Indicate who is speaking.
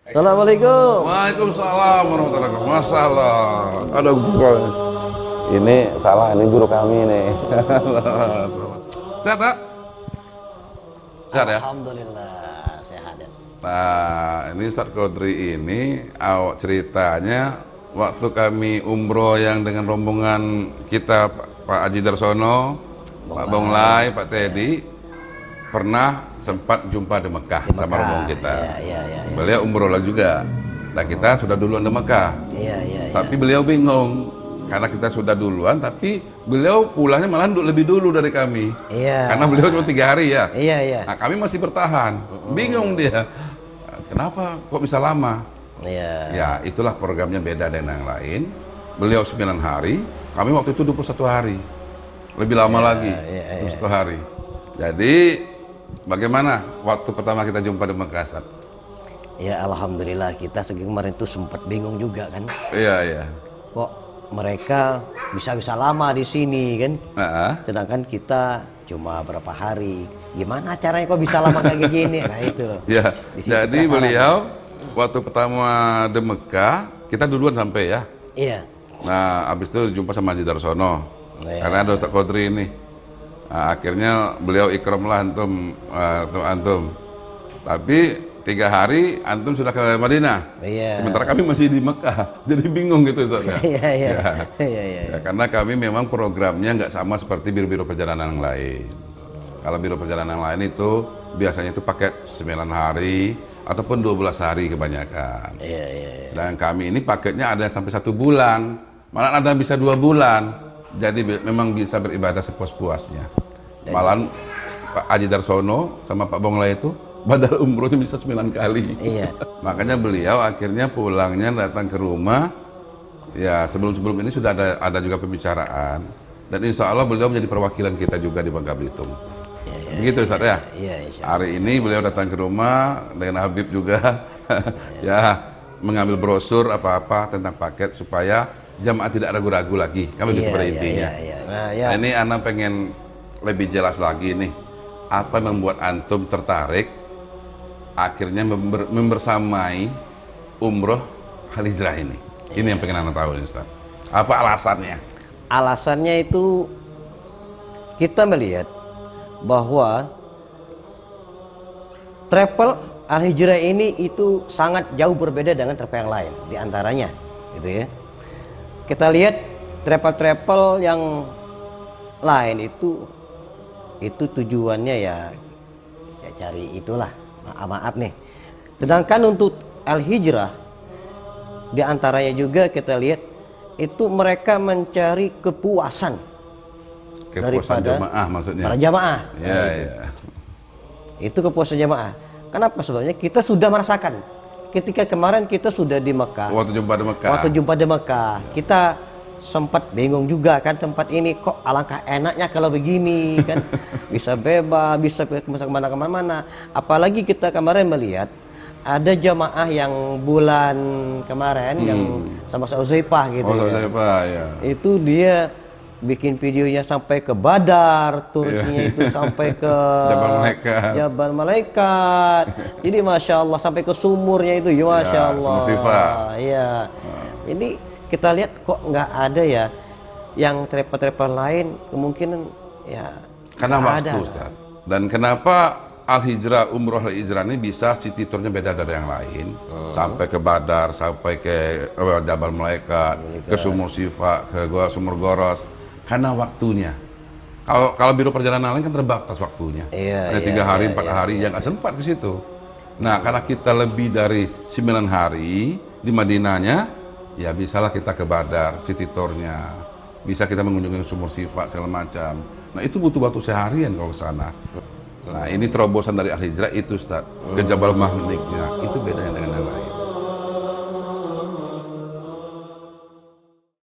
Speaker 1: Assalamualaikum.
Speaker 2: Waalaikumsalam warahmatullahi wabarakatuh. Masalah. Ada gua. Ini salah, ini guru kami nih. Sehat tak? Sehat ya?
Speaker 1: Alhamdulillah sehat.
Speaker 2: Nah, ini Ustadz Qodri ini awak ceritanya waktu kami umroh yang dengan rombongan kita Pak Haji Darsono, Pak Bonglai, Pak Teddy pernah sempat jumpa di Mekah sama rombongan kita.
Speaker 1: Iya.
Speaker 2: Beliau umroh lagi juga. Nah, kita sudah duluan di Mekah.
Speaker 1: Iya.
Speaker 2: Tapi beliau bingung karena kita sudah duluan, tapi beliau pulangnya malah lebih dulu dari kami.
Speaker 1: Iya.
Speaker 2: Karena beliau cuma 3 hari ya.
Speaker 1: Iya.
Speaker 2: Nah, kami masih bertahan. Bingung dia. Kenapa kok bisa lama?
Speaker 1: Iya.
Speaker 2: Ya, itulah programnya beda dengan yang lain. Beliau 9 hari, kami waktu itu 21 hari. Lebih lama lagi, 21 hari. Jadi, bagaimana waktu pertama kita jumpa di Makassar?
Speaker 1: Ya alhamdulillah, kita kemarin tuh sempat bingung juga kan.
Speaker 2: Iya.
Speaker 1: Kok mereka bisa lama di sini kan? Sedangkan kita cuma berapa hari. Gimana caranya kok bisa lama kayak gini? Nah itu loh.
Speaker 2: Ya, jadi beliau waktu pertama di Mekah, kita duluan sampai ya.
Speaker 1: Iya.
Speaker 2: Nah, habis itu jumpa sama Haji Darsono.
Speaker 1: Iya.
Speaker 2: Karena ada Ustadz Qodri ini. Nah, akhirnya beliau ikram lah antum. Tapi 3 hari antum sudah ke Madinah.
Speaker 1: Iya.
Speaker 2: Sementara kami masih di Mekah. Jadi bingung gitu Ustaz ya.
Speaker 1: Iya.
Speaker 2: Ya, karena kami memang programnya nggak sama seperti biro-biro perjalanan yang lain. Kalau biro perjalanan yang lain itu biasanya itu paket 9 hari ataupun 12 hari kebanyakan.
Speaker 1: Iya.
Speaker 2: Sedangkan kami ini paketnya ada yang sampai 1 bulan, malah ada yang bisa 2 bulan. Jadi memang bisa beribadah sepuas-puasnya. Malah Pak Haji Darsono sama Pak Bonglai itu badal umrohnya bisa 9 kali.
Speaker 1: Iya.
Speaker 2: Makanya beliau akhirnya pulangnya datang ke rumah. Ya sebelum ini sudah ada juga pembicaraan. Dan insya Allah beliau menjadi perwakilan kita juga di Bangka Belitung. Begitu Ustaz ya?
Speaker 1: Iya, insya Allah.
Speaker 2: Hari ini beliau datang ke rumah dengan Habib juga. Ya mengambil brosur apa-apa tentang paket supaya jamaah tidak ragu-ragu lagi. Kami gitu pada intinya.
Speaker 1: Nah,
Speaker 2: Nah, ini Ana pengen lebih jelas lagi nih. Apa yang membuat antum tertarik akhirnya membersamai umroh Hal-Hijrah ini? Ini yang pengen Ana tahu nih Ustaz. Apa alasannya?
Speaker 1: Alasannya itu kita melihat bahwa travel Al-Hijrah ini itu sangat jauh berbeda dengan travel yang lain di antaranya gitu ya. Kita lihat travel yang lain itu tujuannya ya cari itulah maaf nih. Sedangkan untuk Al-Hijrah di antaranya juga kita lihat itu mereka mencari kepuasan daripada
Speaker 2: jamaah maksudnya.
Speaker 1: Para jamaah.
Speaker 2: Ya.
Speaker 1: Itu kepuasan jamaah. Kenapa sebabnya kita sudah merasakan ketika kemarin kita sudah di Mekah.
Speaker 2: Waktu jumpa di Mekah.
Speaker 1: Kita sempat bingung juga kan, tempat ini kok alangkah enaknya kalau begini kan. Bisa bebas, bisa kemana-mana. Apalagi kita kemarin melihat ada jamaah yang bulan kemarin yang sama Uzaifah gitu ya.
Speaker 2: Uzaifah ya.
Speaker 1: Itu dia bikin videonya sampai ke Badar, turunnya itu sampai ke Jabal Malaikat. Jadi Masya Allah sampai ke sumurnya itu, ya Masya Allah. Iya. Ini kita lihat kok nggak ada ya yang travel lain kemungkinan ya.
Speaker 2: Karena waktu Ustaz. Dan kenapa umroh Al-Hijrah ini bisa city tournya beda dari yang lain, sampai ke Badar, sampai ke Jabal Malaikat, ke Sumur Sifa, ke Sumur Goros. Karena waktunya. Kalau biro perjalanan lain kan terbatas waktunya. Ada 3 hari, 4 hari yang nggak sempat ke situ. Nah, karena kita lebih dari 9 hari di Madinahnya, ya bisalah kita ke Badar, city tournya. Bisa kita mengunjungi Sumur Sifa segala macam. Nah, itu butuh waktu seharian kalau ke sana. Nah, ini terobosan dari Al-Hijrah itu Ustaz. Ke Jabal Mahniknya. Itu bedanya dengan yang lain.